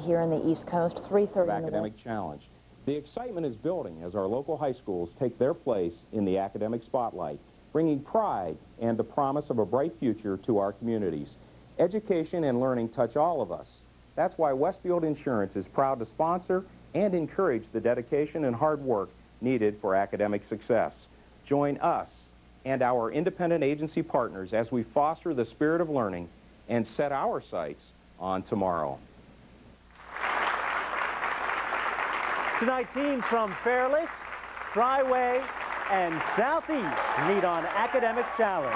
here in the East Coast, 3:30 in the Academic Challenge. The excitement is building as our local high schools take their place in the academic spotlight, bringing pride and the promise of a bright future to our communities. Education and learning touch all of us. That's why Westfield Insurance is proud to sponsor and encourage the dedication and hard work needed for academic success. Join us and our independent agency partners as we foster the spirit of learning and set our sights on tomorrow. Tonight, teams from Fairless, Triway, and Southeast meet on Academic Challenge.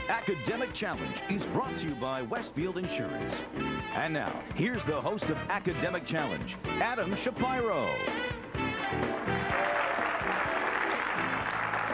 Academic Challenge is brought to you by Westfield Insurance. And now, here's the host of Academic Challenge, Adam Shapiro.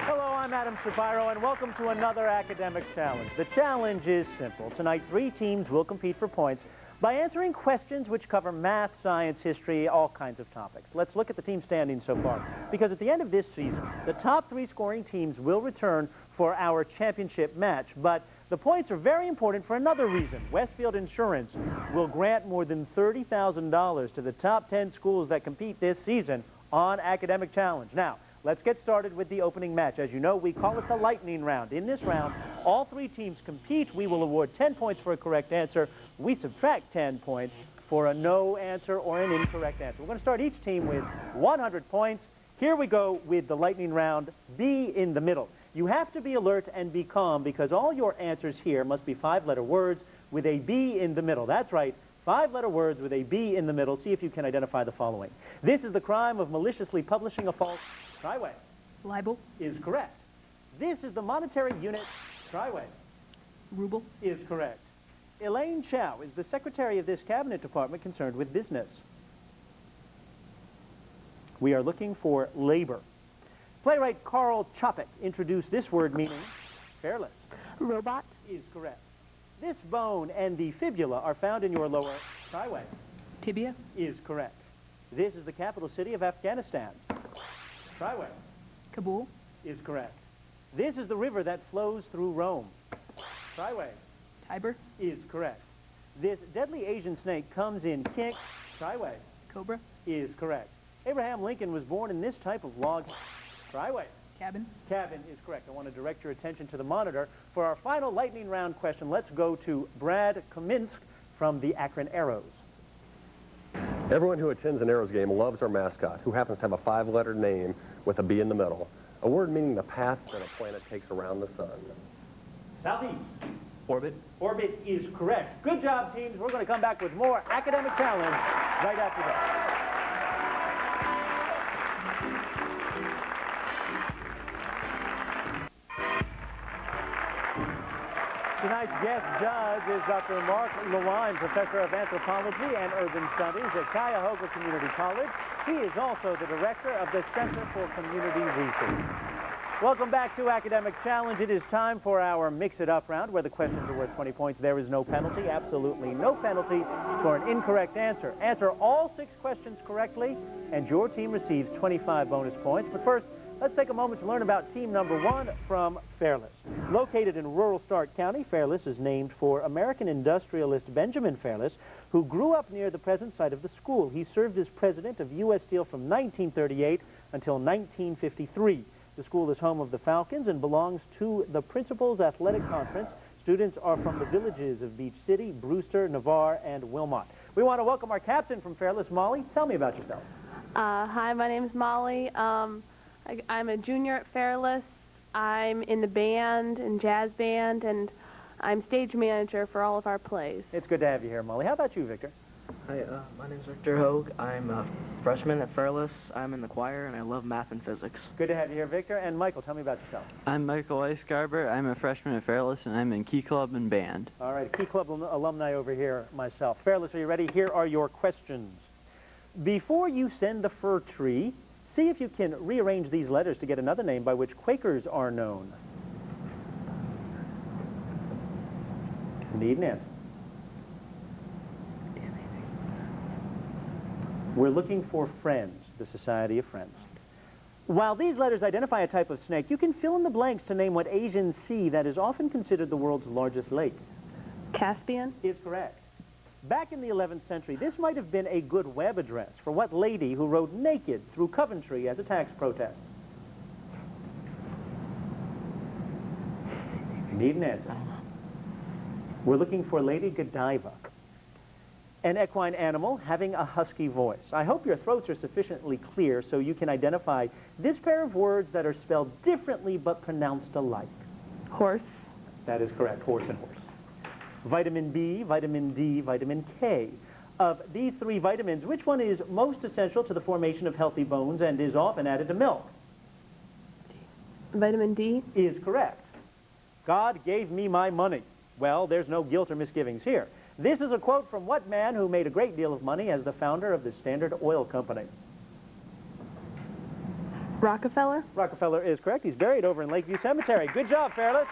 Hello, I'm Adam Shapiro, and welcome to another Academic Challenge. The challenge is simple. Tonight, 3 teams will compete for points by answering questions which cover math, science, history, all kinds of topics. Let's look at the team standings so far, because at the end of this season, the top 3 scoring teams will return for our championship match. But the points are very important for another reason. Westfield Insurance will grant more than $30,000 to the top 10 schools that compete this season on Academic Challenge. Now, let's get started with the opening match. As you know, we call it the lightning round. In this round, all 3 teams compete. We will award 10 points for a correct answer. We subtract 10 points for a no answer or an incorrect answer. We're going to start each team with 100 points. Here we go with the lightning round, B in the middle. You have to be alert and be calm because all your answers here must be 5-letter words with a B in the middle. That's right, 5-letter words with a B in the middle. See if you can identify the following. This is the crime of maliciously publishing a false. Triway. Libel. Is correct. This is the monetary unit. Triway. Ruble. Is correct. Elaine Chow is the secretary of this cabinet department concerned with business. We are looking for labor. Playwright Carl Chopik introduced this word meaning Fairless. Robot. Is correct. This bone and the fibula are found in your lower. Triway. Tibia. Is correct. This is the capital city of Afghanistan. Triway. Kabul. Is correct. This is the river that flows through Rome. Triway. Tiber. Is correct. This deadly Asian snake comes in king. Triway. Cobra. Is correct. Abraham Lincoln was born in this type of log. Triway. Cabin. Cabin is correct. I want to direct your attention to the monitor. For our final lightning round question, let's go to Brad Kaminsk from the Akron Arrows. Everyone who attends an Arrows game loves our mascot, who happens to have a 5-letter name with a B in the middle, a word meaning the path that a planet takes around the sun. Southeast. Orbit. Orbit is correct. Good job, teams. We're going to come back with more Academic Challenge right after this. Tonight's guest judge is Dr. Mark Lewine, professor of anthropology and urban studies at Cuyahoga Community College. He is also the director of the Center for Community Research. Welcome back to Academic Challenge. It is time for our mix-it-up round where the questions are worth 20 points. There is no penalty, absolutely no penalty for an incorrect answer. Answer all 6 questions correctly, and your team receives 25 bonus points. But first, let's take a moment to learn about team number 1 from Fairless. Located in rural Stark County, Fairless is named for American industrialist Benjamin Fairless, who grew up near the present site of the school. He served as president of U.S. Steel from 1938 until 1953. The school is home of the Falcons and belongs to the Principals Athletic Conference. Students are from the villages of Beach City, Brewster, Navarre, and Wilmot. We want to welcome our captain from Fairless, Molly. Tell me about yourself. Hi, my name is Molly. I'm a junior at Fairless. I'm in the band and jazz band, and I'm stage manager for all of our plays. It's good to have you here, Molly. How about you, Victor? Hi, my name's Victor Hogue. I'm a freshman at Fairless. I'm in the choir, and I love math and physics. Good to have you here, Victor. And Michael, tell me about yourself. I'm Michael Weisgarber. I'm a freshman at Fairless, and I'm in Key Club and Band. All right, Key Club alumni over here myself. Fairless, are you ready? Here are your questions. Before you send the fir tree, see if you can rearrange these letters to get another name by which Quakers are known. Need an answer. We're looking for Friends, the Society of Friends. While these letters identify a type of snake, you can fill in the blanks to name what Asian sea that is often considered the world's largest lake. Caspian? Is correct. Back in the 11th century, this might have been a good web address for what lady who rode naked through Coventry as a tax protest? Need an answer. We're looking for Lady Godiva. An equine animal having a husky voice. I hope your throats are sufficiently clear so you can identify this pair of words that are spelled differently but pronounced alike. Horse? That is correct, horse and horse. Vitamin B, vitamin D, vitamin K. Of these three vitamins, which one is most essential to the formation of healthy bones and is often added to milk? Vitamin D? Is correct. God gave me my money. Well, there's no guilt or misgivings here. This is a quote from what man who made a great deal of money as the founder of the Standard Oil Company? Rockefeller? Rockefeller is correct. He's buried over in Lakeview Cemetery. Good job, Fairless.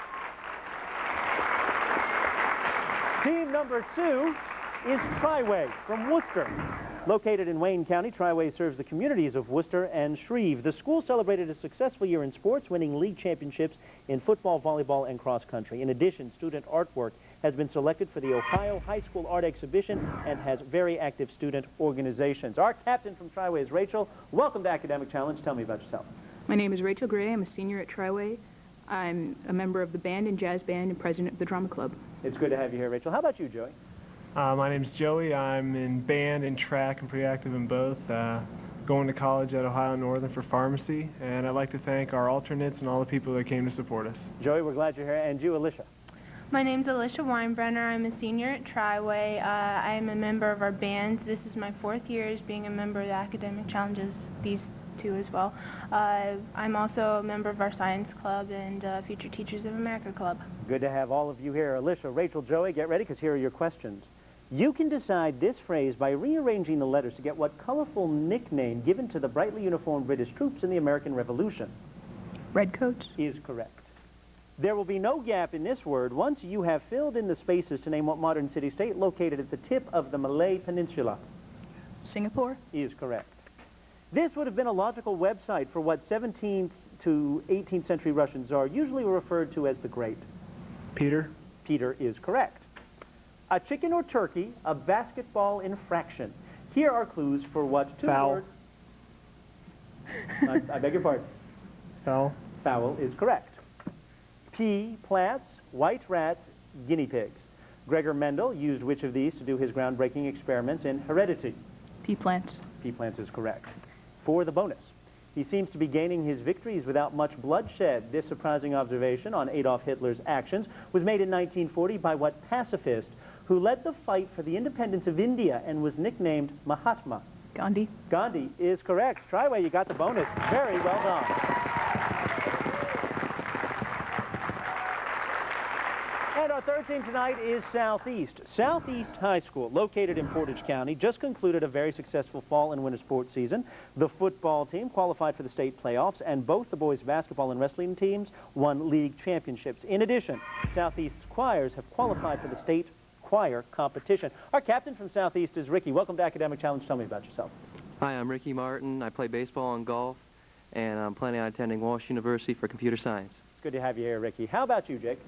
Team number 2 is Triway from Worcester. Located in Wayne County, Triway serves the communities of Worcester and Shreve. The school celebrated a successful year in sports, winning league championships in football, volleyball, and cross country. In addition, student artwork has been selected for the Ohio High School Art Exhibition and has very active student organizations. Our captain from Triway is Rachel. Welcome to Academic Challenge. Tell me about yourself. My name is Rachel Gray. I'm a senior at Triway. I'm a member of the band and jazz band and president of the drama club. It's good to have you here, Rachel. How about you, Joey? My name's Joey. I'm in band and track and pretty active in both. Going to college at Ohio Northern for pharmacy, and I'd like to thank our alternates and all the people that came to support us. Joey, we're glad you're here. And you, Alicia? My name's Alicia Weinbrenner. I'm a senior at Triway. I am a member of our band. This is my 4th year as being a member of the Academic Challenges, these two as well. I'm also a member of our science club and Future Teachers of America club. Good to have all of you here. Alicia, Rachel, Joey, get ready, because here are your questions. You can decide this phrase by rearranging the letters to get what colorful nickname given to the brightly uniformed British troops in the American Revolution? Redcoats? Is correct. There will be no gap in this word once you have filled in the spaces to name what modern city-state located at the tip of the Malay Peninsula. Singapore? Is correct. This would have been a logical website for what 17th to 18th century Russian czar usually referred to as the Great. Peter? Peter is correct. A chicken or turkey, a basketball infraction. Here are clues for what two Foul. words... I beg your pardon. Foul? Foul is correct. Pea plants, white rats, guinea pigs. Gregor Mendel used which of these to do his groundbreaking experiments in heredity? Pea plants? Pea plants is correct. For the bonus, he seems to be gaining his victories without much bloodshed. This surprising observation on Adolf Hitler's actions was made in 1940 by what pacifist who led the fight for the independence of India and was nicknamed Mahatma? Gandhi? Gandhi is correct. Triway, you got the bonus. Very well done. And our third team tonight is Southeast. Southeast High School, located in Portage County, just concluded a very successful fall and winter sports season. The football team qualified for the state playoffs, and both the boys' basketball and wrestling teams won league championships. In addition, Southeast's choirs have qualified for the state choir competition. Our captain from Southeast is Ricky. Welcome to Academic Challenge. Tell me about yourself. Hi, I'm Ricky Martin. I play baseball and golf, and I'm planning on attending Walsh University for computer science. It's good to have you here, Ricky. How about you, Jake?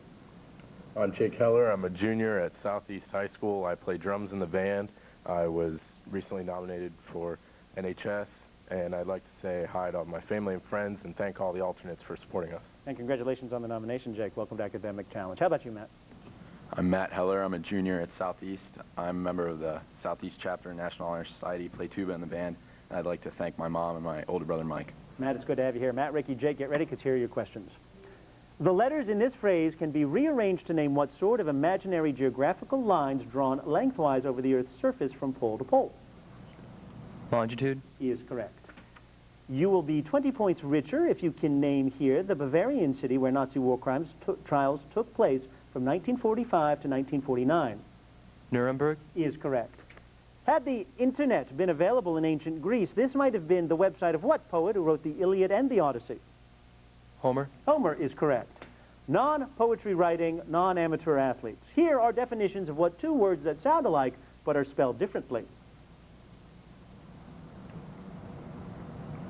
I'm Jake Heller. I'm a junior at Southeast High School. I play drums in the band. I was recently nominated for NHS, and I'd like to say hi to all my family and friends and thank all the alternates for supporting us. And congratulations on the nomination, Jake. Welcome to Academic Challenge. How about you, Matt? I'm Matt Heller. I'm a junior at Southeast. I'm a member of the Southeast Chapter National Honor Society, play tuba in the band, and I'd like to thank my mom and my older brother, Mike. Matt, it's good to have you here. Matt, Ricky, Jake, get ready, because here are your questions. The letters in this phrase can be rearranged to name what sort of imaginary geographical lines drawn lengthwise over the Earth's surface from pole to pole. Longitude? Is correct. You will be 20 points richer if you can name here the Bavarian city where Nazi war crimes trials took place from 1945 to 1949. Nuremberg? Is correct. Had the internet been available in ancient Greece, this might have been the website of what poet who wrote the Iliad and the Odyssey? Homer? Homer is correct. Non-poetry writing, non-amateur athletes. Here are definitions of what two words that sound alike but are spelled differently.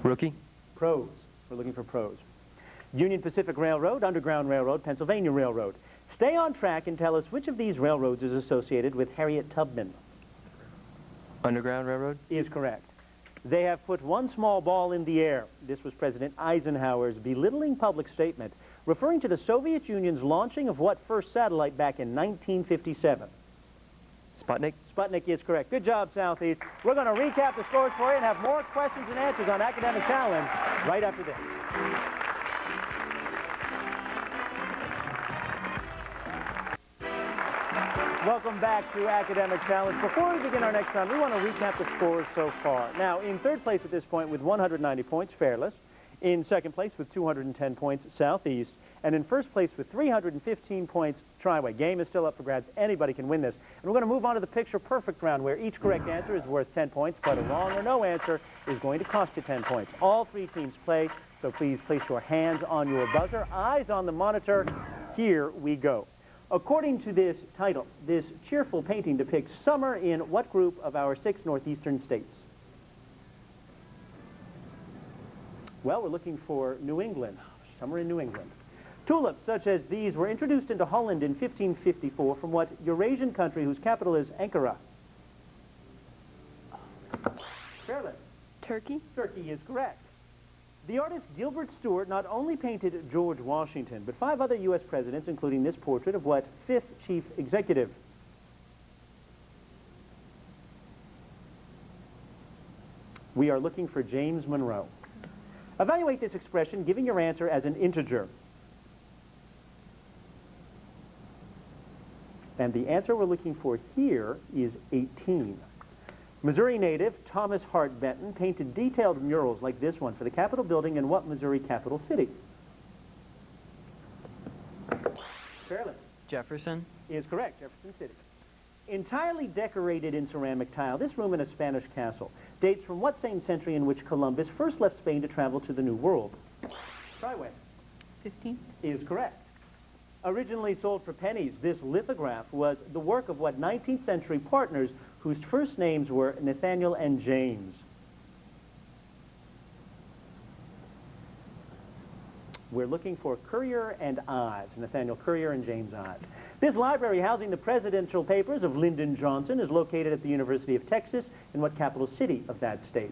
Rookie? Prose. We're looking for pros. Union Pacific Railroad, Underground Railroad, Pennsylvania Railroad. Stay on track and tell us which of these railroads is associated with Harriet Tubman. Underground Railroad? Is correct. They have put one small ball in the air. This was President Eisenhower's belittling public statement, referring to the Soviet Union's launching of what first satellite back in 1957? Sputnik? Sputnik is correct. Good job, Southeast. We're going to recap the scores for you and have more questions and answers on Academic Challenge right after this. Welcome back to Academic Challenge. Before we begin our next round, we want to recap the scores so far. Now, in third place at this point with 190 points, Fairless. In second place with 210 points, Southeast. And in first place with 315 points, Triway. Game is still up for grabs. Anybody can win this. And we're going to move on to the picture-perfect round, where each correct answer is worth 10 points, but a wrong or no answer is going to cost you 10 points. All three teams play, so please place your hands on your buzzer, eyes on the monitor. Here we go. According to this title, this cheerful painting depicts summer in what group of our 6 northeastern states? Well, we're looking for New England. Summer in New England. Tulips such as these were introduced into Holland in 1554 from what Eurasian country whose capital is Ankara? Fairless. Turkey? Turkey is correct. The artist Gilbert Stuart not only painted George Washington, but 5 other U.S. presidents, including this portrait of what 5th chief executive? We are looking for James Monroe. Evaluate this expression, giving your answer as an integer. And the answer we're looking for here is 18. Missouri native Thomas Hart Benton painted detailed murals like this one for the Capitol building in what Missouri capital city? Fairless. Jefferson? Is correct, Jefferson City. Entirely decorated in ceramic tile, this room in a Spanish castle dates from what same century in which Columbus first left Spain to travel to the New World? Triway. 15. Is correct. Originally sold for pennies, this lithograph was the work of what 19th century partners whose first names were Nathaniel and James? We're looking for Currier and Ives, Nathaniel Currier and James Ives. This library housing the presidential papers of Lyndon Johnson is located at the University of Texas in what capital city of that state?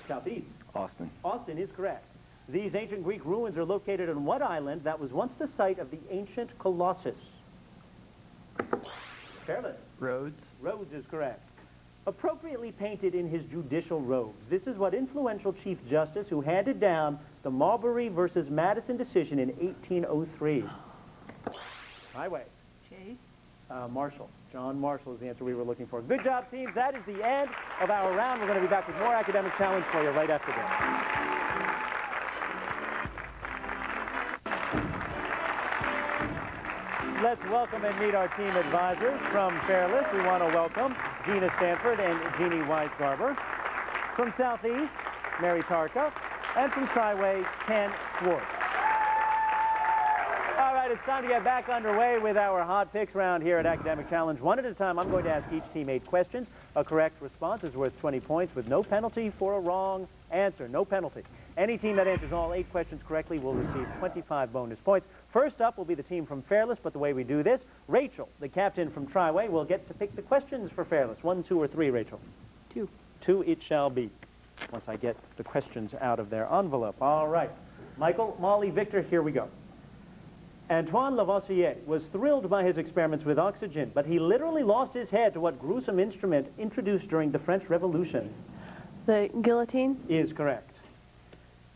Southeast. Austin. Austin is correct. These ancient Greek ruins are located on what island that was once the site of the ancient Colossus? Fairless. Rhodes? Rhodes is correct. Appropriately painted in his judicial robes, this is what influential Chief Justice who handed down the Marbury versus Madison decision in 1803. Highway. Chase? Marshall. John Marshall is the answer we were looking for. Good job, teams. That is the end of our round. We're going to be back with more Academic Challenge for you right after this. Let's welcome and meet our team advisors. From Fairless, we want to welcome Gina Stanford and Jeannie Weisgarber. From Southeast, Mary Tarka. And from Triway, Ken Schwartz. All right, it's time to get back underway with our hot picks round here at Academic Challenge. One at a time, I'm going to ask each team 8 questions. A correct response is worth 20 points with no penalty for a wrong answer. No penalty. Any team that answers all 8 questions correctly will receive 25 bonus points. First up will be the team from Fairless, but the way we do this, Rachel, the captain from Triway, will get to pick the questions for Fairless. 1, 2, or 3, Rachel? 2. 2 it shall be, once I get the questions out of their envelope. All right. Michael, Molly, Victor, here we go. Antoine Lavoisier was thrilled by his experiments with oxygen, but he literally lost his head to what gruesome instrument introduced during the French Revolution? The guillotine? Is correct.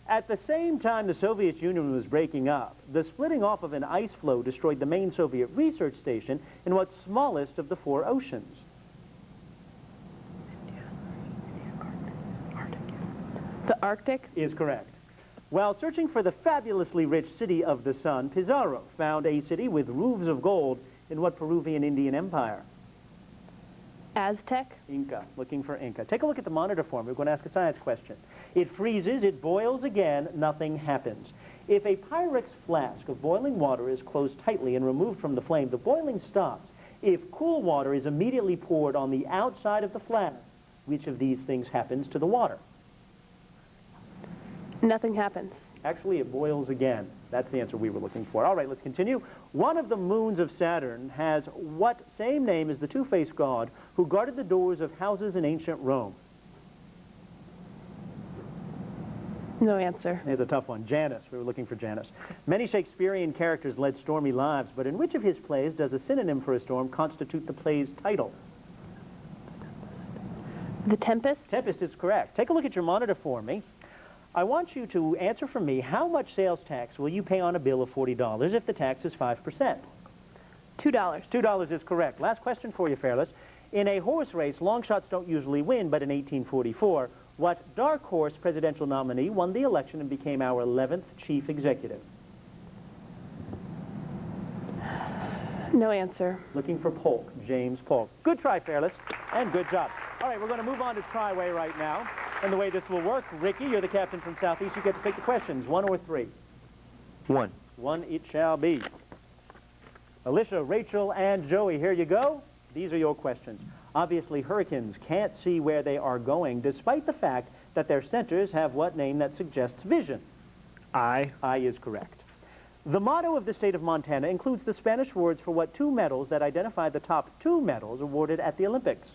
At the same time the Soviet Union was breaking up, the splitting off of an ice floe destroyed the main Soviet research station in what's smallest of the 4 oceans? The Arctic? Is correct. While searching for the fabulously rich city of the sun, Pizarro found a city with roofs of gold in what Peruvian Indian empire? Aztec? Inca. Looking for Inca. Take a look at the monitor form. We're going to ask a science question. It freezes, it boils again, nothing happens. If a Pyrex flask of boiling water is closed tightly and removed from the flame, the boiling stops. If cool water is immediately poured on the outside of the flask, which of these things happens to the water? Nothing happens. Actually, it boils again. That's the answer we were looking for. All right, let's continue. One of the moons of Saturn has what same name as the two-faced god who guarded the doors of houses in ancient Rome? No answer. Here's a tough one. Janus. We were looking for Janus. Many Shakespearean characters led stormy lives, but in which of his plays does a synonym for a storm constitute the play's title? The Tempest? Tempest is correct. Take a look at your monitor for me. I want you to answer for me, how much sales tax will you pay on a bill of $40 if the tax is 5%? $2. $2 is correct. Last question for you, Fairless. In a horse race, long shots don't usually win, but in 1844, what dark horse presidential nominee won the election and became our 11th chief executive? No answer. Looking for Polk, James Polk. Good try, Fairless, and good job. All right, we're going to move on to Triway right now. And the way this will work, Ricky, you're the captain from Southeast. You get to pick the questions, 1 or 3. 1. 1 it shall be. Alicia, Rachel, and Joey, here you go. These are your questions. Obviously, hurricanes can't see where they are going, despite the fact that their centers have what name that suggests vision? I. I is correct. The motto of the state of Montana includes the Spanish words for what 2 medals that identify the top 2 medals awarded at the Olympics?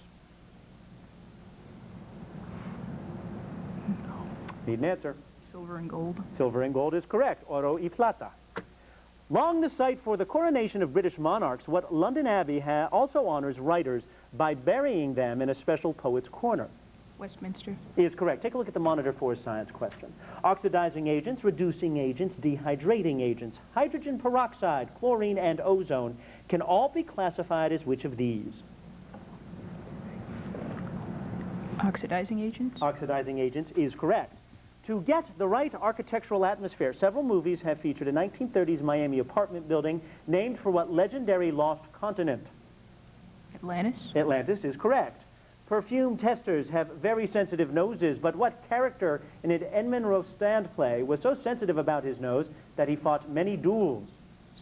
Need an answer. Silver and gold. Silver and gold is correct. Oro y plata. Along the site for the coronation of British monarchs, what London Abbey also honors writers by burying them in a special poet's corner? Westminster. Is correct. Take a look at the monitor for a science question. Oxidizing agents, reducing agents, dehydrating agents, hydrogen peroxide, chlorine, and ozone can all be classified as which of these? Oxidizing agents. Oxidizing agents is correct. To get the right architectural atmosphere, several movies have featured a 1930s Miami apartment building named for what legendary lost continent? Atlantis. Atlantis is correct. Perfume testers have very sensitive noses, but what character in an Edmond Rostand play was so sensitive about his nose that he fought many duels?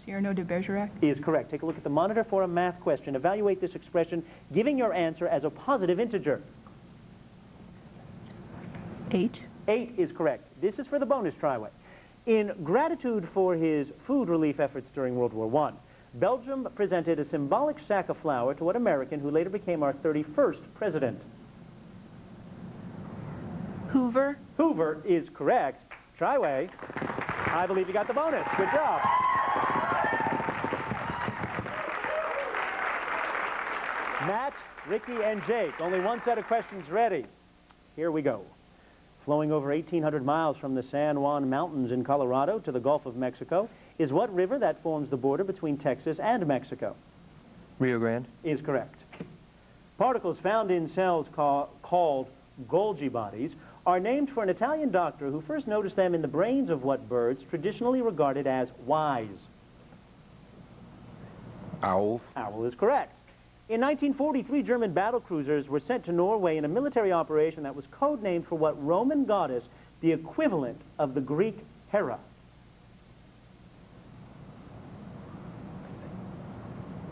Cyrano de Bergerac. Is correct. Take a look at the monitor for a math question. Evaluate this expression, giving your answer as a positive integer. 8. 8 is correct. This is for the bonus Triway. In gratitude for his food relief efforts during World War I, Belgium presented a symbolic sack of flour to what American who later became our 31st president? Hoover. Hoover is correct. Triway, I believe you got the bonus. Good job. Matt, Ricky, and Jake. Only one set of questions ready. Here we go. Flowing over 1,800 miles from the San Juan Mountains in Colorado to the Gulf of Mexico is what river that forms the border between Texas and Mexico? Rio Grande. Is correct. Particles found in cells called Golgi bodies are named for an Italian doctor who first noticed them in the brains of what birds traditionally regarded as wise? Owls. Owl is correct. In 1943, German battle cruisers were sent to Norway in a military operation that was codenamed for what Roman goddess, the equivalent of the Greek Hera?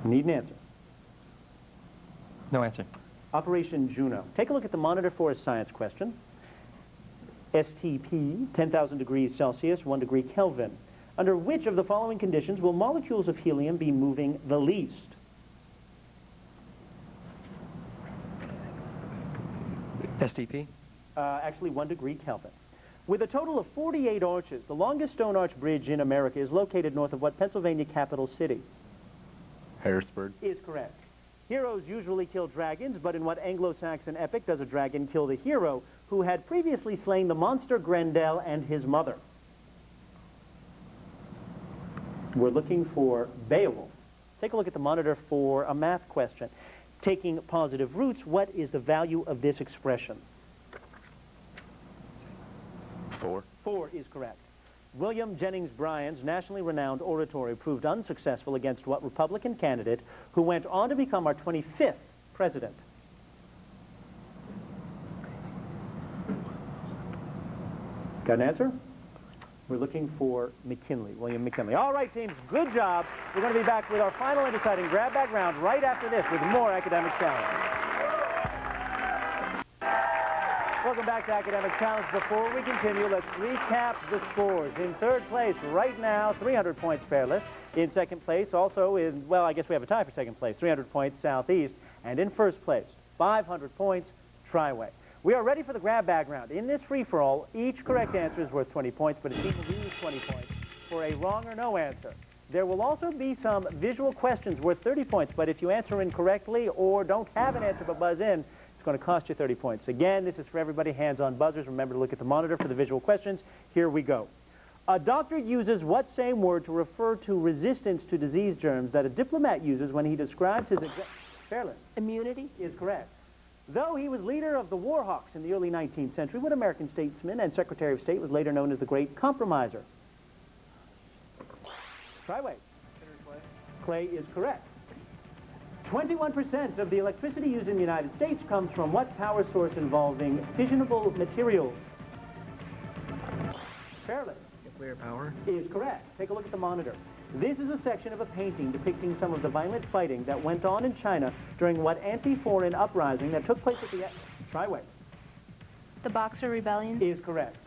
Need an answer. No answer. Operation Juno. Take a look at the monitor for a science question. STP, 10,000 degrees Celsius, 1 degree Kelvin. Under which of the following conditions will molecules of helium be moving the least? STP? Actually, 1 degree Kelvin. With a total of 48 arches, the longest stone arch bridge in America is located north of what Pennsylvania capital city? Harrisburg. Is correct. Heroes usually kill dragons, but in what Anglo-Saxon epic does a dragon kill the hero who had previously slain the monster Grendel and his mother? We're looking for Beowulf. Take a look at the monitor for a math question. Taking positive roots, what is the value of this expression? 4. 4 is correct. William Jennings Bryan's nationally renowned oratory proved unsuccessful against what Republican candidate who went on to become our 25th president? Got an answer? We're looking for McKinley, William McKinley. All right, teams, good job. We're going to be back with our final and deciding grab bag round right after this with more Academic Challenge. Well, Welcome back to Academic Challenge. Before we continue, let's recap the scores. In third place right now, 300 points Fairless. In second place, also in, well, I guess we have a tie for second place, 300 points Southeast. And in first place, 500 points Triway. We are ready for the grab bag round. In this free-for-all, each correct answer is worth 20 points, but a team will lose 20 points for a wrong or no answer. There will also be some visual questions worth 30 points, but if you answer incorrectly or don't have an answer but buzz in, it's going to cost you 30 points. Again, this is for everybody, hands on buzzers. Remember to look at the monitor for the visual questions. Here we go. A doctor uses what same word to refer to resistance to disease germs that a diplomat uses when he describes his... Fairless. Immunity? Is correct. Though he was leader of the War Hawks in the early 19th century, what American statesman and Secretary of State was later known as the Great Compromiser? Triway. Clay is correct. 21% of the electricity used in the United States comes from what power source involving fissionable materials? Fairless. Nuclear power? Is correct. Take a look at the monitor. This is a section of a painting depicting some of the violent fighting that went on in China during what anti-foreign uprising that took place at the... Triway. The Boxer Rebellion? Is correct.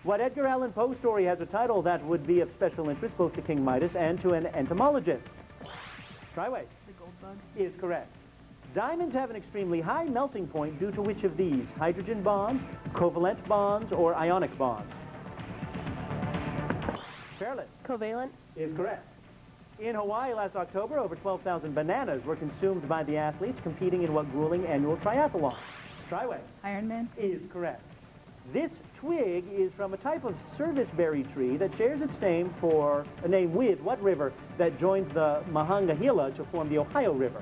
What Edgar Allan Poe story has a title that would be of special interest both to King Midas and to an entomologist? Triway. The gold bug? Is correct. Diamonds have an extremely high melting point due to which of these? Hydrogen bonds, covalent bonds, or ionic bonds? Fairless. Covalent? Is correct. In Hawaii last October, over 12,000 bananas were consumed by the athletes competing in what grueling annual triathlon? Triway. Ironman? Is correct. This twig is from a type of serviceberry tree that shares its name with what river that joins the Monongahela to form the Ohio River?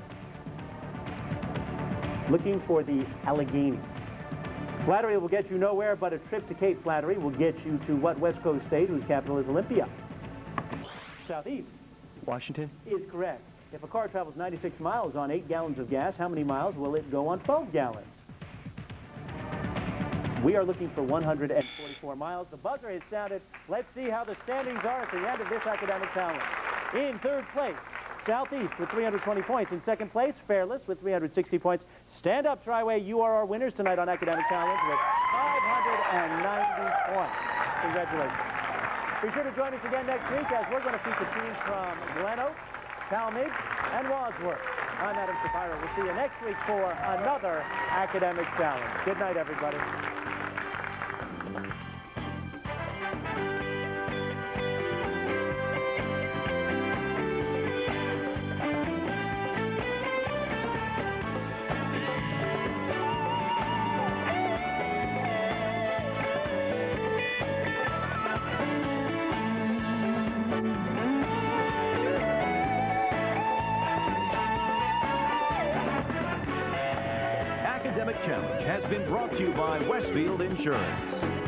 Looking for the Allegheny. Flattery will get you nowhere, but a trip to Cape Flattery will get you to what West Coast state whose capital is Olympia? Southeast. Washington? Is correct. If a car travels 96 miles on 8 gallons of gas, how many miles will it go on 12 gallons? We are looking for 144 miles. The buzzer has sounded. Let's see how the standings are at the end of this academic challenge. In third place, Southeast with 320 points. In second place, Fairless with 360 points. Stand up, Triway. You are our winners tonight on Academic Challenge with 590 points. Congratulations. Be sure to join us again next week as we're going to feature teams from Gleno, Talmadge, and Wadsworth. I'm Adam Shapiro. We'll see you next week for another Academic Challenge. Good night, everybody. Academic Challenge has been brought to you by Westfield Insurance.